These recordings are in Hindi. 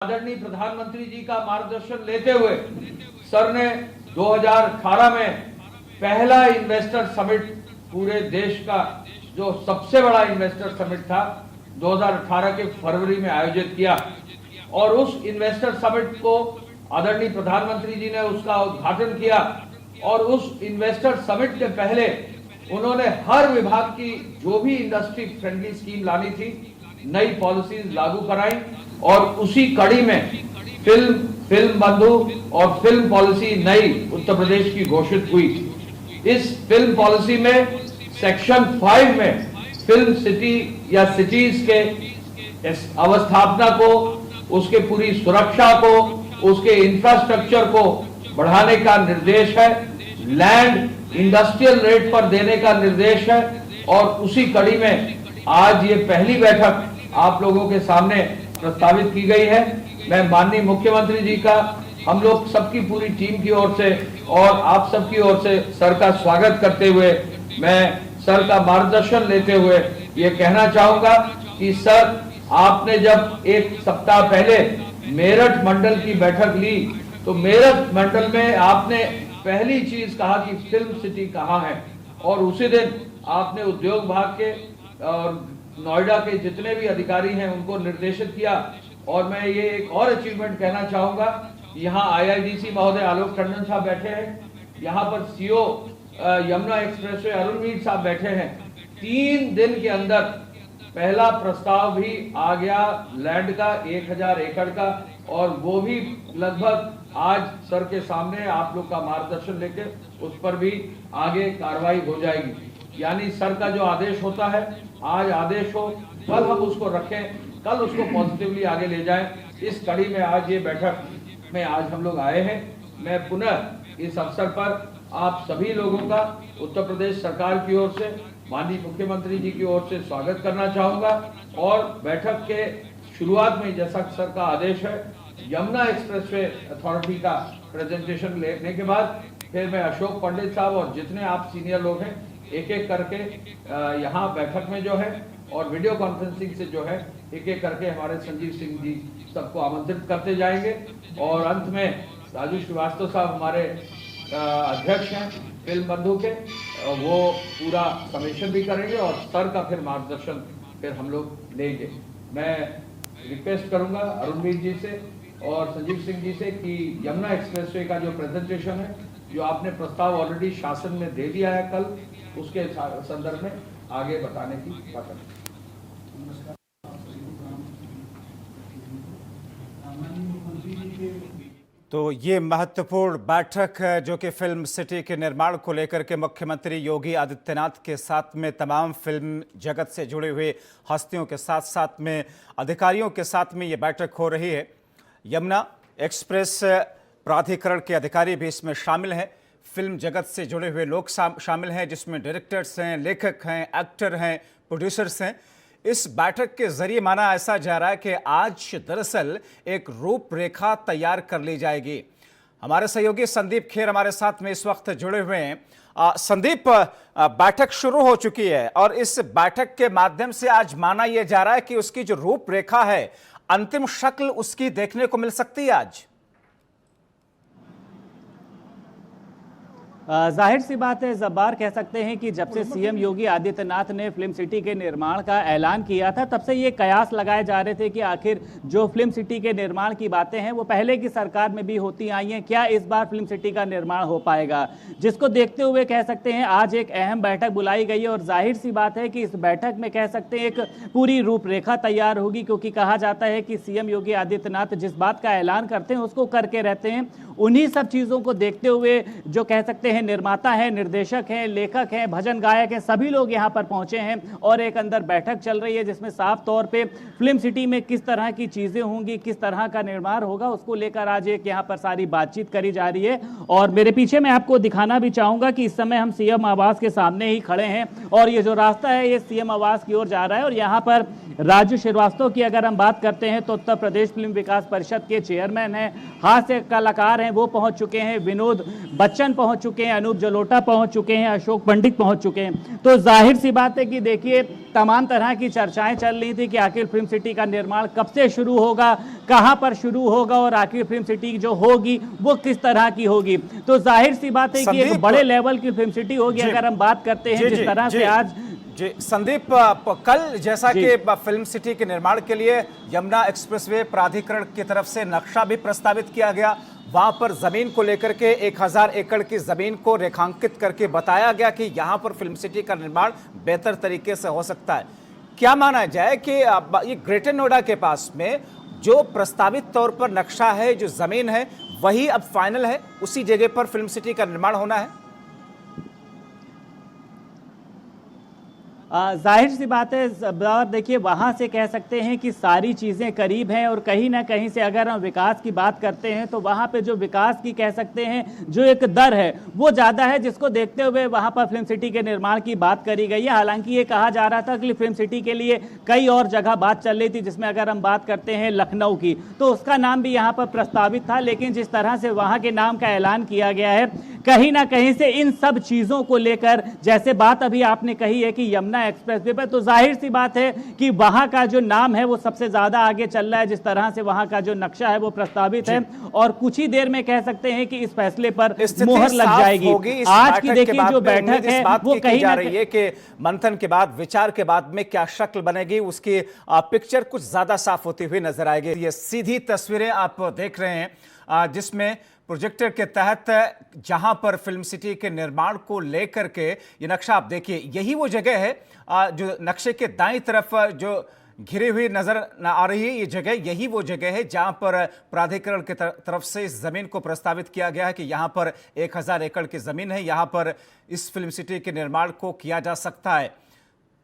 आदरणीय प्रधानमंत्री जी का मार्गदर्शन लेते हुए सर ने 2018 में पहला इन्वेस्टर समिट पूरे देश का जो सबसे बड़ा इन्वेस्टर समिट था 2018 के फरवरी में आयोजित किया और उस इन्वेस्टर समिट को आदरणीय प्रधानमंत्री जी ने उसका उद्घाटन किया और उस इन्वेस्टर समिट के पहले उन्होंने हर विभाग की जो भी इंडस्ट्री फ्रेंडली स्कीम लानी थी नई पॉलिसीज लागू कराई और उसी कड़ी में फिल्म बंधु और फिल्म पॉलिसी नई उत्तर प्रदेश की घोषित हुई। इस फिल्म पॉलिसी में सेक्शन 5 में फिल्म सिटी या सिटीज के अवस्थापना को, उसके पूरी सुरक्षा को, उसके इंफ्रास्ट्रक्चर को बढ़ाने का निर्देश है, लैंड इंडस्ट्रियल रेट पर देने का निर्देश है और उसी कड़ी में आज ये पहली बैठक आप लोगों के सामने प्रस्तावित की गई है। मैं माननीय मुख्यमंत्री जी का हम लोग सबकी पूरी टीम की ओर से और आप सबकी ओर से सर का स्वागत करते हुए मैं सर का मार्गदर्शन लेते हुए ये कहना चाहूंगा कि सर आपने जब एक सप्ताह पहले मेरठ मंडल की बैठक ली तो मेरठ मंडल में आपने पहली चीज कहा कि फिल्म सिटी कहाँ है और उसी दिन आपने उद्योग विभाग के और नोएडा के जितने भी अधिकारी हैं उनको निर्देशित किया। और मैं ये एक और अचीवमेंट कहना चाहूंगा, यहाँ IIDC महोदय आलोक टंडन साहब बैठे हैं, यहाँ पर CO यमुना एक्सप्रेसवे अरुण मीर साहब बैठे हैं। 3 दिन के अंदर पहला प्रस्ताव भी आ गया लैंड का 1000 एकड़ का और वो भी लगभग आज सर के सामने आप लोग का मार्गदर्शन लेके उस पर भी आगे कार्रवाई हो जाएगी। यानी सर का जो आदेश होता है, आज आदेश हो, कल हम उसको रखें, कल उसको पॉजिटिवली आगे ले जाएं। इस कड़ी में आज ये बैठक में आज हम लोग आए हैं। मैं पुनः इस अवसर पर आप सभी लोगों का उत्तर प्रदेश सरकार की ओर से, माननीय मुख्यमंत्री जी की ओर से स्वागत करना चाहूंगा और बैठक के शुरुआत में जैसा सर का आदेश है, यमुना एक्सप्रेसवे अथॉरिटी का प्रेजेंटेशन लेने के बाद फिर मैं अशोक पंडित साहब और जितने आप सीनियर लोग हैं एक एक करके यहाँ बैठक में जो है और वीडियो कॉन्फ्रेंसिंग से जो है एक एक करके हमारे संजीव सिंह जी सबको आमंत्रित करते जाएंगे और अंत में राजू श्रीवास्तव साहब हमारे अध्यक्ष हैं फिल्म बंधु के, वो पूरा समेशन भी करेंगे और सर का फिर मार्गदर्शन फिर हम लोग लेंगे। मैं रिक्वेस्ट करूंगा अरुण मीर जी से और संजीव सिंह जी से कि यमुना एक्सप्रेसवे का जो प्रेजेंटेशन है, जो आपने प्रस्ताव ऑलरेडी शासन में दे दिया है कल, उसके संदर्भ में आगे बताने की बात करें। तो ये महत्वपूर्ण बैठक जो कि फिल्म सिटी के निर्माण को लेकर के मुख्यमंत्री योगी आदित्यनाथ के साथ में तमाम फिल्म जगत से जुड़े हुए हस्तियों के साथ साथ में अधिकारियों के साथ में ये बैठक हो रही है। यमुना एक्सप्रेस प्राधिकरण के अधिकारी भी इसमें शामिल हैं, फिल्म जगत से जुड़े हुए लोग शामिल हैं, जिसमें डायरेक्टर्स हैं, लेखक हैं, एक्टर हैं, प्रोड्यूसर्स हैं। इस बैठक के जरिए माना ऐसा जा रहा है कि आज दरअसल एक रूपरेखा तैयार कर ली जाएगी। हमारे सहयोगी संदीप खेर हमारे साथ में इस वक्त जुड़े हुए हैं। संदीप, बैठक शुरू हो चुकी है और इस बैठक के माध्यम से आज माना यह जा रहा है कि उसकी जो रूपरेखा है, अंतिम शक्ल उसकी देखने को मिल सकती है आज। जाहिर सी बात है जब्बार, कह सकते हैं कि जब से सीएम योगी आदित्यनाथ ने फिल्म सिटी के निर्माण का ऐलान किया था तब से ये कयास लगाए जा रहे थे कि आखिर जो फिल्म सिटी के निर्माण की बातें हैं वो पहले की सरकार में भी होती आई हैं, क्या इस बार फिल्म सिटी का निर्माण हो पाएगा, जिसको देखते हुए कह सकते हैं आज एक अहम बैठक बुलाई गई है और जाहिर सी बात है कि इस बैठक में कह सकते हैं एक पूरी रूपरेखा तैयार होगी, क्योंकि कहा जाता है कि सीएम योगी आदित्यनाथ जिस बात का ऐलान करते हैं उसको करके रहते हैं। उन्हीं सब चीज़ों को देखते हुए जो कह सकते हैं निर्माता हैं, निर्देशक हैं, लेखक हैं, भजन गायक हैं, सभी लोग यहां पर पहुंचे हैं और एक अंदर बैठक चल रही है जिसमें साफ तौर पे फिल्म सिटी में किस तरह की चीजें होंगी, किस तरह का निर्माण होगा, उसको लेकर आज एक यहां पर सारी बातचीत करी जा रही है। और मेरे पीछे मैं आपको दिखाना भी चाहूंगा कि इस समय हम सीएम आवास के सामने ही खड़े हैं और ये जो रास्ता है ये सीएम आवास की ओर जा रहा है और यहाँ पर राजू श्रीवास्तव की अगर हम बात करते हैं तो उत्तर प्रदेश फिल्म विकास परिषद के चेयरमैन हैं, हास्य कलाकार हैं, वो पहुंच चुके हैं, विनोद बच्चन पहुंच चुके हैं, हैं, अनूप जलोटा पहुंच चुके हैं, अशोक पंडित पहुंच चुके हैं। तो जाहिर सी बात है कि देखिए तमाम तरह की चर्चाएं चल रही थी कि आखिर फिल्म सिटी का निर्माण कब से शुरू होगा, कहां पर शुरू होगा और आखिर फिल्म सिटी जो होगी वो किस तरह की होगी। तो जाहिर सी बात है कि एक बड़े लेवल की फिल्म सिटी होगी। अगर हम बात करते हैं जिस तरह से आज जी संदीप, कल जैसा कि फिल्म सिटी के निर्माण के लिए यमुना एक्सप्रेसवे प्राधिकरण की तरफ से नक्शा भी प्रस्तावित किया गया, वहां पर जमीन को लेकर के 1000 एकड़ की जमीन को रेखांकित करके बताया गया कि यहां पर फिल्म सिटी का निर्माण बेहतर तरीके से हो सकता है। क्या माना जाए कि ये ग्रेटर नोएडा के पास में जो प्रस्तावित तौर पर नक्शा है, जो जमीन है, वही अब फाइनल है, उसी जगह पर फिल्म सिटी का निर्माण होना है? जाहिर सी बात है, देखिए वहां से कह सकते हैं कि सारी चीजें करीब हैं और कहीं ना कहीं से अगर हम विकास की बात करते हैं तो वहां पे जो विकास की कह सकते हैं जो एक दर है वो ज्यादा है, जिसको देखते हुए वहां पर फिल्म सिटी के निर्माण की बात करी गई है। हालांकि ये कहा जा रहा था कि फिल्म सिटी के लिए कई और जगह बात चल रही थी, जिसमें अगर हम बात करते हैं लखनऊ की तो उसका नाम भी यहाँ पर प्रस्तावित था, लेकिन जिस तरह से वहां के नाम का ऐलान किया गया है कहीं ना कहीं से इन सब चीजों को लेकर, जैसे बात अभी आपने कही है कि यमुना एक्सप्रेसवे पर, तो जाहिर सी बात है कि वहां का जो नाम है वो सबसे ज्यादा आगे चल रहा है। जिस तरह से वहां का जो नक्शा है वो प्रस्तावित है और कुछ ही देर में कह सकते हैं कि इस फैसले पर मोहर लग जाएगी। आज की देखिए जो बैठक है वो कहीं जा रही है कि मंथन के बाद, विचार के बाद में क्या शक्ल बनेगी, उसकी पिक्चर कुछ ज्यादा साफ होती हुई नजर आएगी। ये सीधी तस्वीरें आप देख रहे हैं जिसमें प्रोजेक्टर के तहत जहां पर फिल्म सिटी के निर्माण को लेकर के ये नक्शा आप देखिए, यही वो जगह है जो नक्शे के दाईं तरफ जो घिरी हुई नजर आ रही है, ये जगह, यही वो जगह है जहां पर प्राधिकरण की तरफ से इस जमीन को प्रस्तावित किया गया है कि यहां पर 1000 एकड़ की जमीन है, यहां पर इस फिल्म सिटी के निर्माण को किया जा सकता है।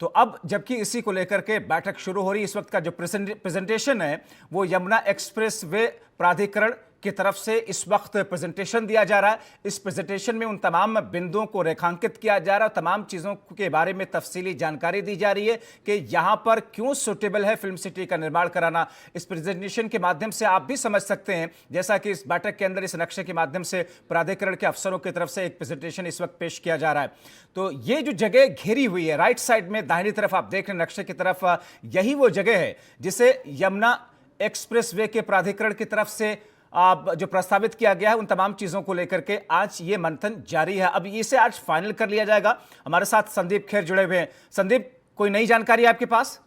तो अब जबकि इसी को लेकर के बैठक शुरू हो रही है, इस वक्त का जो प्रेजेंटेशन है वो यमुना एक्सप्रेस वे प्राधिकरण की तरफ से इस वक्त प्रेजेंटेशन दिया जा रहा है। इस प्रेजेंटेशन में उन तमाम बिंदुओं को रेखांकित किया जा रहा है, तमाम चीज़ों के बारे में तफसीली जानकारी दी जा रही है कि यहाँ पर क्यों सूटेबल है फिल्म सिटी का निर्माण कराना। इस प्रेजेंटेशन के माध्यम से आप भी समझ सकते हैं, जैसा कि इस बैठक के अंदर इस नक्शे के माध्यम से प्राधिकरण के अफसरों की तरफ से एक प्रेजेंटेशन इस वक्त पेश किया जा रहा है। तो ये जो जगह घेरी हुई है राइट साइड में दाहिनी तरफ आप देख रहे हैं नक्शे की तरफ, यही वो जगह है जिसे यमुना एक्सप्रेस वे के प्राधिकरण की तरफ से जो प्रस्तावित किया गया है, उन तमाम चीजों को लेकर के आज ये मंथन जारी है। अब इसे आज फाइनल कर लिया जाएगा। हमारे साथ संदीप खेर जुड़े हुए हैं। संदीप, कोई नई जानकारी है आपके पास?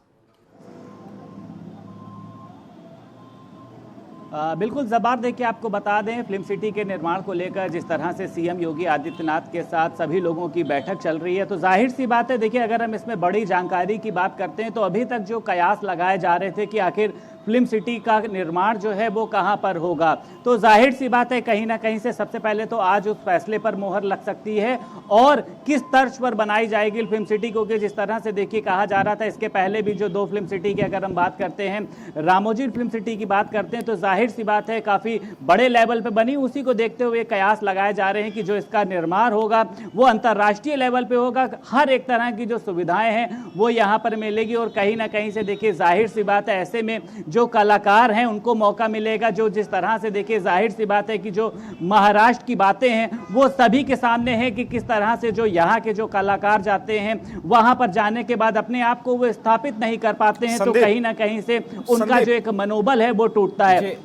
बिल्कुल जबार, देखिए आपको बता दें फिल्म सिटी के निर्माण को लेकर जिस तरह से सीएम योगी आदित्यनाथ के साथ सभी लोगों की बैठक चल रही है, तो जाहिर सी बात है, देखिए अगर हम इसमें बड़ी जानकारी की बात करते हैं तो अभी तक जो कयास लगाए जा रहे थे कि आखिर फिल्म सिटी का निर्माण जो है वो कहां पर होगा, तो जाहिर सी बात है कहीं ना कहीं से सबसे पहले तो आज उस फैसले पर मोहर लग सकती है और किस तर्ज पर बनाई जाएगी फिल्म सिटी, क्योंकि जिस तरह से देखिए कहा जा रहा था इसके पहले भी जो 2 फिल्म सिटी की अगर हम बात करते हैं, रामोजी फिल्म सिटी की बात करते हैं, तो जाहिर सी बात है काफी बड़े लेवल पे बनी। उसी को देखते हुए कयास लगाए जा रहे हैं कि जो इसका निर्माण होगा वो अंतर्राष्ट्रीय लेवल पे होगा, हर एक तरह की जो सुविधाएं हैं वो यहाँ पर मिलेगी और कहीं ना कहीं से देखिए जाहिर सी बात है ऐसे में जो कलाकार हैं उनको मौका मिलेगा। जो जिस तरह से देखिए जाहिर सी बात है कि जो महाराष्ट्र की बातें हैं वो सभी के सामने है कि किस तरह से जो यहाँ के जो कलाकार जाते हैं वहां पर जाने के बाद अपने आप को वो स्थापित नहीं कर पाते हैं, तो कहीं ना कहीं से उनका जो एक मनोबल है वो टूटता है।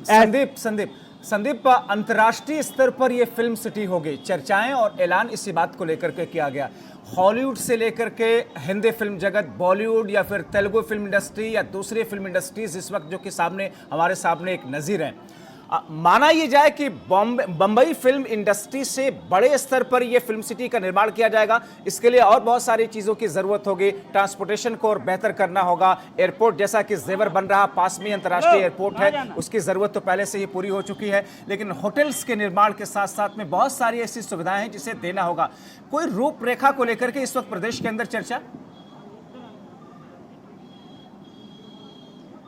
संदीप, अंतर्राष्ट्रीय स्तर पर यह फिल्म सिटी होगी, चर्चाएं और ऐलान इसी बात को लेकर के किया गया। हॉलीवुड से लेकर के हिंदी फिल्म जगत, बॉलीवुड या फिर तेलुगु फिल्म इंडस्ट्री या दूसरी फिल्म इंडस्ट्रीज इस वक्त जो कि हमारे सामने एक नज़ीर है। माना यह जाए कि बंबई फिल्म इंडस्ट्री से बड़े स्तर पर यह फिल्म सिटी का निर्माण किया जाएगा। इसके लिए और बहुत सारी चीज़ों की ज़रूरत होगी, ट्रांसपोर्टेशन को और बेहतर करना होगा। एयरपोर्ट जैसा कि जेवर बन रहा, पास में अंतर्राष्ट्रीय एयरपोर्ट है, उसकी ज़रूरत तो पहले से ही पूरी हो चुकी है, लेकिन होटल्स के निर्माण के साथ साथ में बहुत सारी ऐसी सुविधाएं हैं जिसे देना होगा। कोई रूपरेखा को लेकर के इस वक्त प्रदेश के अंदर चर्चा?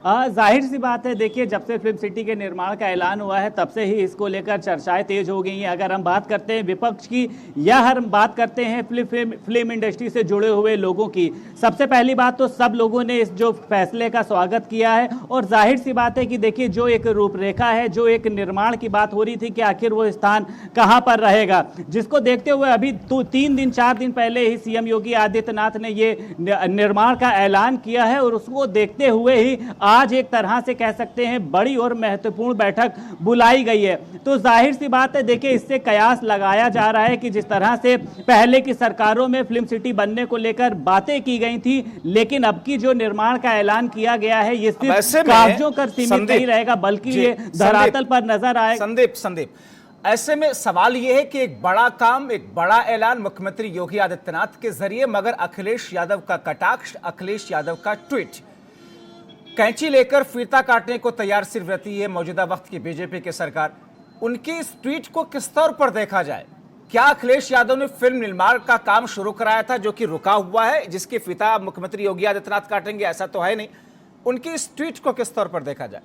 जाहिर सी बात है, देखिए जब से फिल्म सिटी के निर्माण का ऐलान हुआ है तब से ही इसको लेकर चर्चाएं तेज हो गई हैं। अगर हम बात करते हैं विपक्ष की या हम बात करते हैं फिल्म इंडस्ट्री से जुड़े हुए लोगों की, सबसे पहली बात तो सब लोगों ने इस जो फैसले का स्वागत किया है। और जाहिर सी बात है कि देखिए जो एक रूपरेखा है, जो एक निर्माण की बात हो रही थी कि आखिर वो स्थान कहां पर रहेगा, जिसको देखते हुए अभी तो 3 दिन 4 दिन पहले ही सीएम योगी आदित्यनाथ ने ये निर्माण का ऐलान किया है। और उसको देखते हुए ही आज एक तरह से कह सकते हैं बड़ी और महत्वपूर्ण बैठक बुलाई गई है। तो जाहिर सी बात है, देखिए इससे कयास लगाया जा रहा है कि जिस तरह से पहले की सरकारों में फिल्म सिटी बनने को लेकर बातें की गई थी, लेकिन अब की जो निर्माण का ऐलान किया गया है ये सिर्फ कागजों पर सीमित नहीं रहेगा, बल्कि ये धरातल पर नजर आएगा। संदीप, ऐसे में सवाल यह है कि एक बड़ा काम, एक बड़ा ऐलान मुख्यमंत्री योगी आदित्यनाथ के जरिए, मगर अखिलेश यादव का कटाक्ष, अखिलेश यादव का ट्वीट, कैंची लेकर फीता काटने को तैयार सिर्फ रहती है मौजूदा वक्त की बीजेपी की सरकार। उनके इस ट्वीट को किस तौर पर देखा जाए? क्या अखिलेश यादव ने फिल्म निर्माण का काम शुरू कराया था जो कि रुका हुआ है, जिसकी फीता मुख्यमंत्री योगी आदित्यनाथ काटेंगे? ऐसा तो है नहीं। उनके इस ट्वीट को किस तौर पर देखा जाए?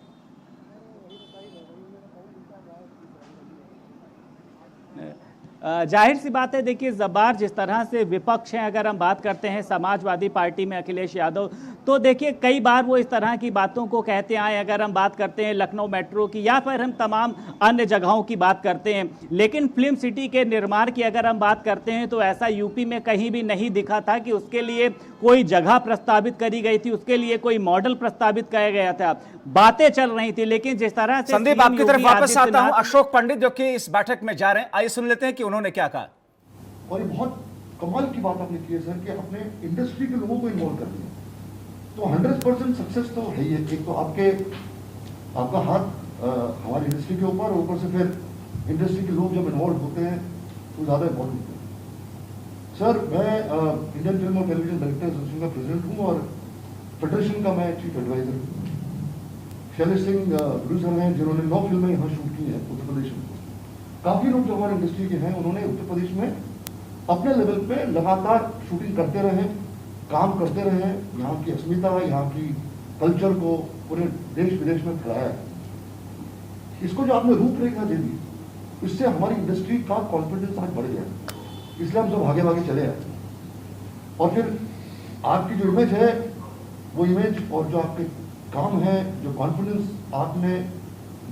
जाहिर सी बात है, देखिए जबार जिस तरह से विपक्ष हैं, अगर हम बात करते हैं समाजवादी पार्टी में अखिलेश यादव, तो देखिए कई बार वो इस तरह की बातों को कहते आए। अगर हम बात करते हैं लखनऊ मेट्रो की या फिर हम तमाम अन्य जगहों की बात करते हैं, लेकिन फिल्म सिटी के निर्माण की अगर हम बात करते हैं तो ऐसा यूपी में कहीं भी नहीं दिखा था कि उसके लिए कोई जगह प्रस्तावित करी गई थी, उसके लिए कोई मॉडल प्रस्तावित किया गया था। बातें चल रही थी, लेकिन जिस तरह से संदीप, आपकी तरफ वापस आता हूं। अशोक पंडित जो कि इस बैठक में जा रहे हैं, आइए सुन लेते हैं कि उन्होंने क्या कहा। और ये बहुत कमाल की बात आपने की है सर कि आपने इंडस्ट्री के लोगों को इन्वॉल्व कर दिया, तो 100% सक्सेस तो है ही है। एक तो आपका हाथ हमारी इंडस्ट्री के ऊपर से फिर इंडस्ट्री के लोग जब इन्वॉल्व होते हैं तो ज़्यादा इम्पोर्टेंट होते हैं। सर मैं इंडियन फिल्म और टेलीविजन डायरेक्टर एसोसिएशन का प्रेसिडेंट हूँ और फेडरेशन का मैं चीफ एडवाइजर हूँ। शैलेश सिंह प्रोड्यूसर हैं जिन्होंने 9 फिल्में यहाँ शूट की हैं उत्तर प्रदेश में। काफ़ी लोग जो हमारे इंडस्ट्री के हैं उन्होंने उत्तर प्रदेश में अपने लेवल पे लगातार शूटिंग करते रहे, काम करते रहे, यहाँ की अस्मिता, यहाँ की कल्चर को पूरे देश विदेश में फैलाया है। इसको जो आपने रूपरेखा दे दी, इससे हमारी इंडस्ट्री का कॉन्फिडेंस आज बढ़ गया, इसलिए हम सब आगे भागे चले आए। और फिर आपकी जो इमेज है वो इमेज और जो आपके काम है, जो कॉन्फिडेंस आपने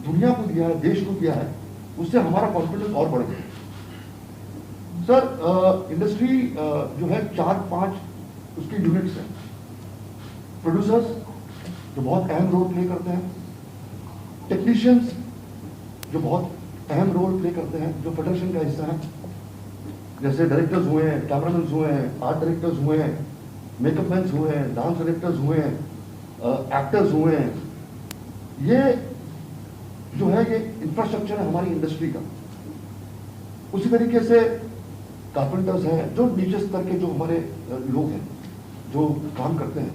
दुनिया को दिया है, देश को दिया है, उससे हमारा कॉन्फिडेंस और बढ़ गया। सर इंडस्ट्री जो है 4-5 उसकी यूनिट्स हैं। प्रोड्यूसर्स जो बहुत अहम रोल प्ले करते हैं, टेक्नीशियंस जो बहुत अहम रोल प्ले करते हैं, जो फेडरेशन का हिस्सा है, जैसे डायरेक्टर्स हुए हैं, कैमरामैन हुए हैं, आर्ट डायरेक्टर्स हुए हैं, मेकअप मैन हुए हैं, डांस डायरेक्टर्स हुए हैं, एक्टर्स हुए हैं। ये जो है ये इंफ्रास्ट्रक्चर है हमारी इंडस्ट्री का। उसी तरीके से कारपेंटर्स हैं, जो नीचे स्तर के जो हमारे लोग हैं जो काम करते हैं।